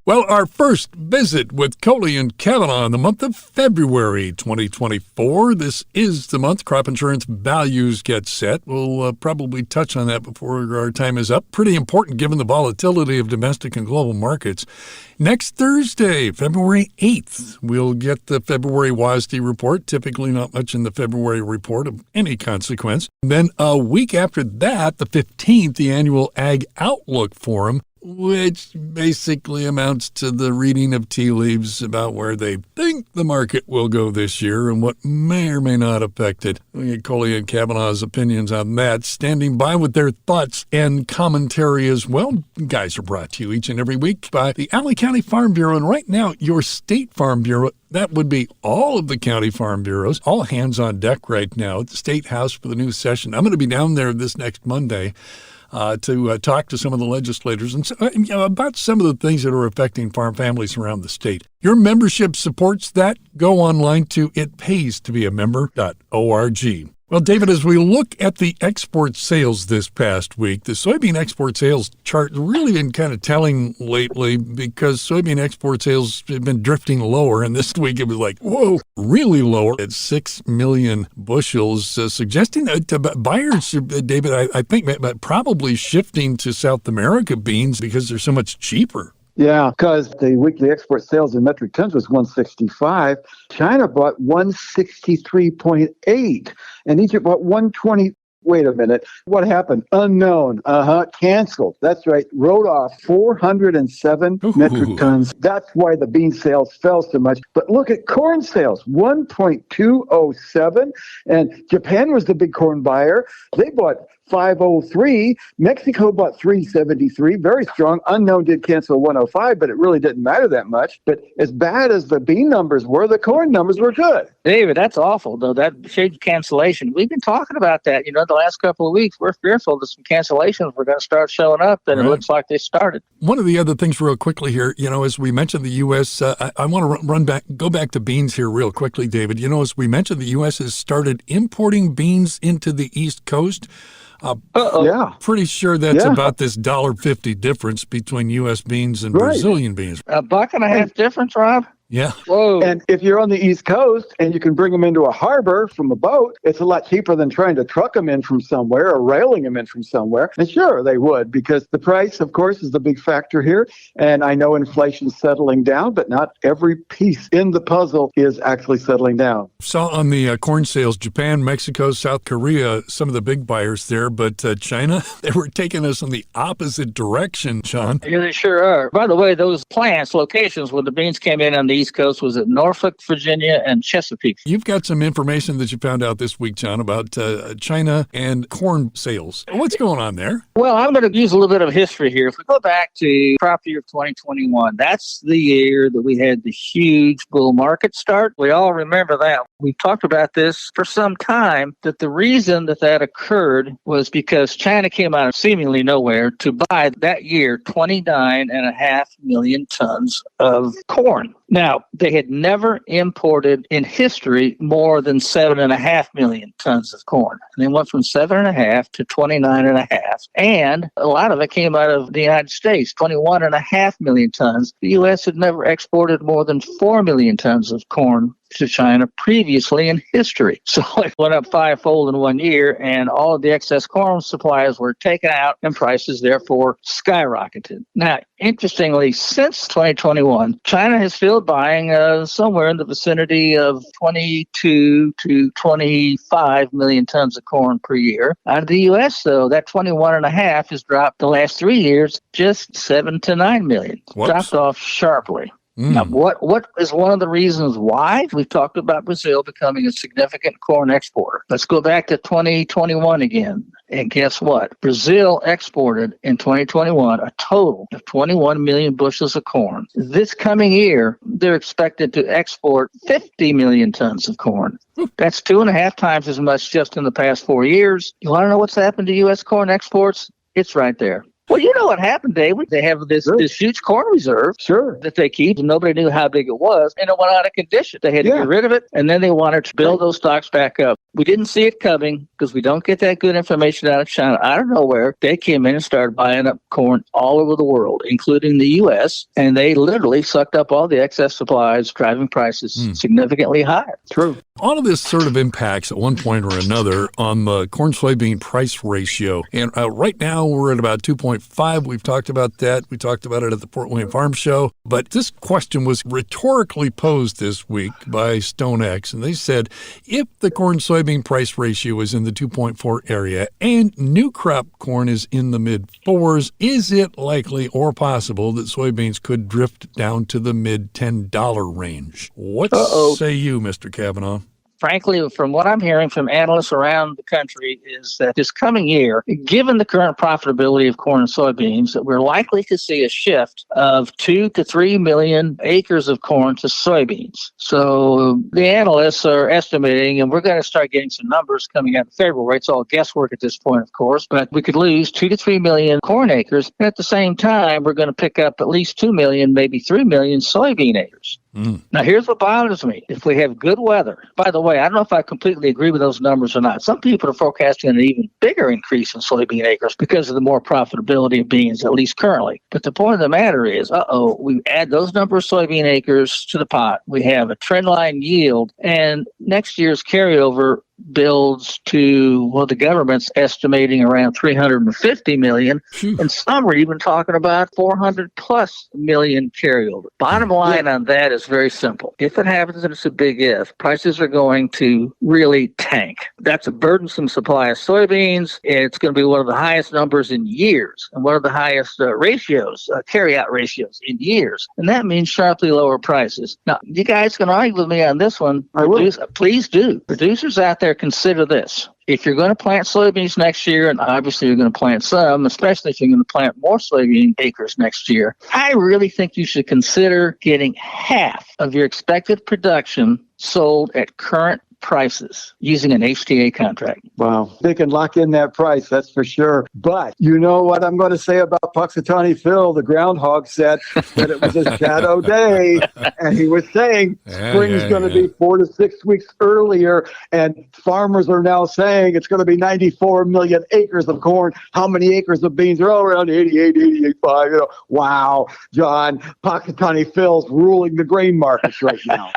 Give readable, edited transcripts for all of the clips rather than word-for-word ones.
Well, our first visit with Kohli and Cavanaugh in the month of February 2024. This is the month crop insurance values get set. We'll probably touch on that before our time is up. Pretty important given the volatility of domestic and global markets. Next Thursday, February 8th, we'll get the February WASDE report. Typically not much in the February report of any consequence. Then a week after that, the 15th, the annual Ag Outlook Forum, which basically amounts to the reading of tea leaves about where they think the market will go this year and what may or may not affect it. We get Kohli and Cavanaugh's opinions on that, standing by with their thoughts and commentary as well. Guys are brought to you each and every week by the Alley County Farm Bureau, and right now, your State Farm Bureau. That would be all of the county farm bureaus, all hands on deck right now at the State House for the new session. I'm going to be down there this next Monday to talk to some of the legislators and about some of the things that are affecting farm families around the state. Your membership supports that. Go online to itpaystobeamember.org. Well, David, as we look at the export sales this past week, the soybean export sales chart has really been kind of telling lately because soybean export sales have been drifting lower, and this week it was like, whoa, really lower at 6 million bushels, suggesting that buyers, David, I think probably shifting to South America beans because they're so much cheaper. Yeah, because the weekly export sales in metric tons was 165. China bought 163.8, and Egypt bought 120. Wait a minute. What happened? Unknown. Canceled. That's right. Wrote off 407 metric tons. That's why the bean sales fell so much. But look at corn sales, 1.207. And Japan was the big corn buyer. They bought 503. Mexico bought 373. Very strong. Unknown did cancel 105, but it really didn't matter that much. But as bad as the bean numbers were, the corn numbers were good. David, that's awful, though. That shade cancellation. We've been talking about that. The last couple of weeks, we're fearful that some cancellations were going to start showing up, and It looks like they started. One of the other things real quickly here, as we mentioned the U.S., I want to go back to beans here real quickly, David. As we mentioned, the U.S. has started importing beans into the East Coast. Yeah. Pretty sure that's about this $1.50 difference between U.S. beans and Brazilian beans. $1.50 difference, Rob? Yeah. Whoa. And if you're on the East Coast and you can bring them into a harbor from a boat, it's a lot cheaper than trying to truck them in from somewhere or railing them in from somewhere. And sure, they would, because the price, of course, is the big factor here. And I know inflation's settling down, but not every piece in the puzzle is actually settling down. Saw on the corn sales, Japan, Mexico, South Korea, some of the big buyers there, but China, they were taking us in the opposite direction, Sean. Yeah, they sure are. By the way, those plants, locations where the beans came in on the East Coast was at Norfolk, Virginia, and Chesapeake. You've got some information that you found out this week, John, about China and corn sales. What's going on there? Well, I'm going to use a little bit of history here. If we go back to crop year of 2021, that's the year that we had the huge bull market start. We all remember that. We've talked about this for some time, that the reason that occurred was because China came out of seemingly nowhere to buy that year 29.5 million tons of corn. Now, they had never imported in history more than 7.5 million tons of corn. And they went from 7.5 to 29.5. And a lot of it came out of the United States, 21.5 million tons. The U.S. had never exported more than 4 million tons of corn to China previously in history. So it went up fivefold in 1 year, and all of the excess corn supplies were taken out, and prices therefore skyrocketed. Now, interestingly, since 2021, China has still buying somewhere in the vicinity of 22 to 25 million tons of corn per year. Out of the U.S., though, that 21.5 has dropped the last 3 years, just 7 to 9 million. Whoops. Dropped off sharply. Now, what is one of the reasons why? We've talked about Brazil becoming a significant corn exporter. Let's go back to 2021 again. And guess what? Brazil exported in 2021 a total of 21 million bushels of corn. This coming year, they're expected to export 50 million tons of corn. That's 2.5 times as much just in the past 4 years. You want to know what's happened to U.S. corn exports? It's right there. Well, you know what happened, David? They have this huge corn reserve that they keep, and nobody knew how big it was, and it went out of condition. They had to get rid of it, and then they wanted to build those stocks back up. We didn't see it coming because we don't get that good information out of China. Out of nowhere, they came in and started buying up corn all over the world, including the U.S., and they literally sucked up all the excess supplies, driving prices significantly higher. True. All of this sort of impacts at one point or another on the corn-soybean price ratio. And right now, we're at about 2.5. We've talked about that. We talked about it at the Fort William Farm Show. But this question was rhetorically posed this week by StoneX. And they said, if the corn-soybean price ratio is in the 2.4 area and new crop corn is in the mid-4s, is it likely or possible that soybeans could drift down to the mid-$10 range? What say you, Mr. Cavanaugh? Frankly, from what I'm hearing from analysts around the country is that this coming year, given the current profitability of corn and soybeans, that we're likely to see a shift of 2 to 3 million acres of corn to soybeans. So the analysts are estimating, and we're going to start getting some numbers coming out in February. It's all guesswork at this point, of course, but we could lose 2 to 3 million corn acres. And at the same time, we're going to pick up at least 2 million, maybe 3 million soybean acres. Now, here's what bothers me. If we have good weather, by the way, I don't know if I completely agree with those numbers or not. Some people are forecasting an even bigger increase in soybean acres because of the more profitability of beans, at least currently. But the point of the matter is, we add those number of soybean acres to the pot. We have a trendline yield, and next year's carryover builds to, well, the government's estimating around 350 million, and some are even talking about 400 plus million carryover. Bottom line on that is very simple. If it happens, and it's a big if, prices are going to really tank. That's a burdensome supply of soybeans. It's going to be one of the highest numbers in years, and one of the highest ratios, carry-out ratios in years. And that means sharply lower prices. Now, you guys can argue with me on this one. Please do. Producers out there, consider this. If you're going to plant soybeans next year, and obviously you're going to plant some, especially if you're going to plant more soybean acres next year, I really think you should consider getting half of your expected production sold at current prices using an HTA contract. Wow. They can lock in that price, that's for sure. But you know what I'm going to say about Puxatawny Phil? The groundhog said that it was a shadow day, and he was saying spring's going to be 4 to 6 weeks earlier, and farmers are now saying it's going to be 94 million acres of corn. How many acres of beans are around 88, 85? Wow, John, Puxatawny Phil's ruling the grain markets right now.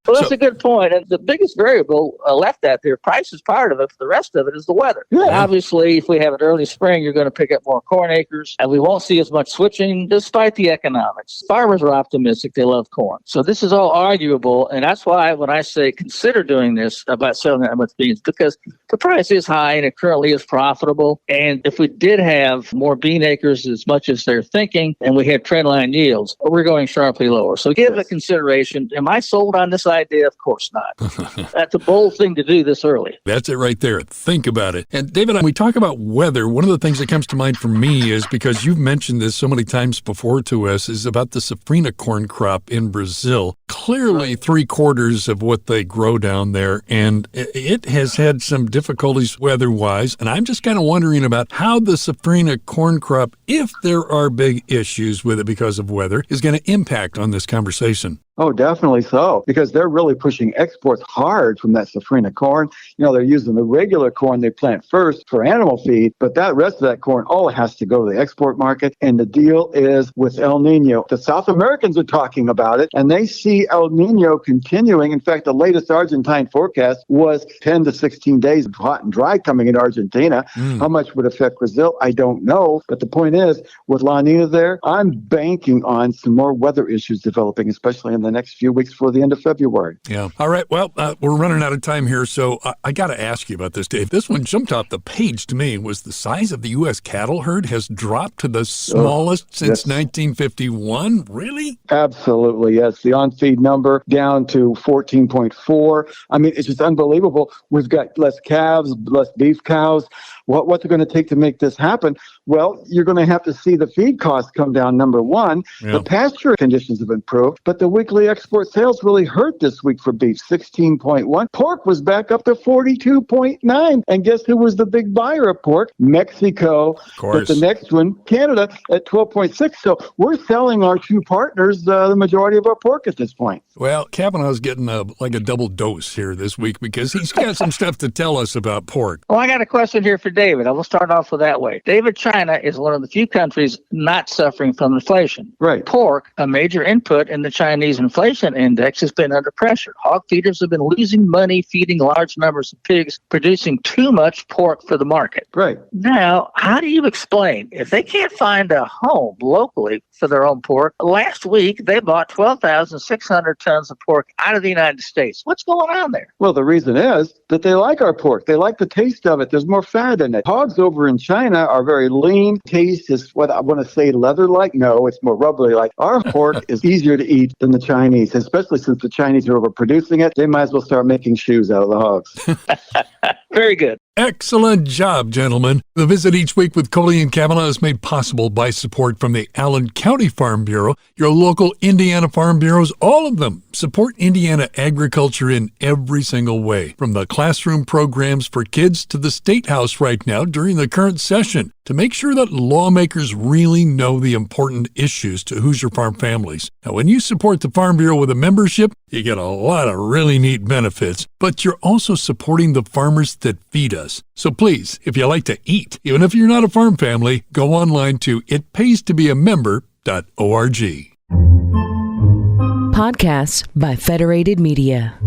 Well, that's a good point. And the biggest variable left out there, price is part of it. The rest of it is the weather. Yeah. Obviously, if we have an early spring, you're going to pick up more corn acres, and we won't see as much switching despite the economics. Farmers are optimistic. They love corn. So this is all arguable, and that's why when I say consider doing this about selling that much beans, because the price is high and it currently is profitable. And if we did have more bean acres as much as they're thinking, and we had trendline yields, we're going sharply lower. So give it a consideration. Am I sold on this idea? Of course not. That's a bold thing to do this early. That's it right there. Think about it. And David, when we talk about weather, one of the things that comes to mind for me is, because you've mentioned this so many times before to us, is about the safrinha corn crop in Brazil. Clearly 3/4 of what they grow down there, and it has had some difficulties weather-wise. And I'm just kind of wondering about how the safrinha corn crop, if there are big issues with it because of weather, is going to impact on this conversation. Oh, definitely so, because they're really pushing exports hard from that safrinha corn. They're using the regular corn they plant first for animal feed, but that rest of that corn all has to go to the export market. And the deal is with El Nino. The South Americans are talking about it, and they see El Nino continuing. In fact, the latest Argentine forecast was 10 to 16 days of hot and dry coming in Argentina. How much would affect Brazil? I don't know. But the point is, with La Nina there, I'm banking on some more weather issues developing, especially in the next few weeks before the end of February. Yeah. All right. Well, we're running out of time here, so I got to ask you about this, Dave. This one jumped off the page to me. Was the size of the U.S. cattle herd has dropped to the smallest since 1951? Really? Absolutely, yes. The on-feed number down to 14.4. I mean, it's just unbelievable. We've got less calves, less beef cows. what's it going to take to make this happen? Well, you're going to have to see the feed costs come down, number one. Yeah. The pasture conditions have improved, but the weekly export sales really hurt this week for beef, 16.1. Pork was back up to 42.9. And guess who was the big buyer of pork? Mexico. Of course. But the next one, Canada, at 12.6. So we're selling our two partners the majority of our pork at this point. Well, Cavanaugh's getting like a double dose here this week because he's got some stuff to tell us about pork. Well, I got a question here for David. I will start off with that way. David, China is one of the few countries not suffering from inflation. Right. Pork, a major input in the Chinese inflation index, has been under pressure. Hog feeders have been losing money feeding large numbers of pigs, producing too much pork for the market. Right. Now, how do you explain if they can't find a home locally for their own pork? Last week, they bought 12,600 tons of pork out of the United States. What's going on there? Well, the reason is that they like our pork. They like the taste of it. There's more fat in it. Hogs over in China are very lean. Taste is what I want to say leather-like. No, it's more rubbery-like. Our pork is easier to eat than the Chinese, especially since the Chinese are overproducing it. They might as well start making shoes out of the hogs. Very good. Excellent job, gentlemen. The visit each week with Kohli and Cavanaugh is made possible by support from the Allen County Farm Bureau, your local Indiana Farm Bureaus, all of them support Indiana agriculture in every single way, from the classroom programs for kids to the State House right now during the current session, to make sure that lawmakers really know the important issues to Hoosier Farm families. Now, when you support the Farm Bureau with a membership, you get a lot of really neat benefits, but you're also supporting the farmers that feed us. So please, if you like to eat, even if you're not a farm family, go online to itpaystobeamember.org. Podcasts by Federated Media.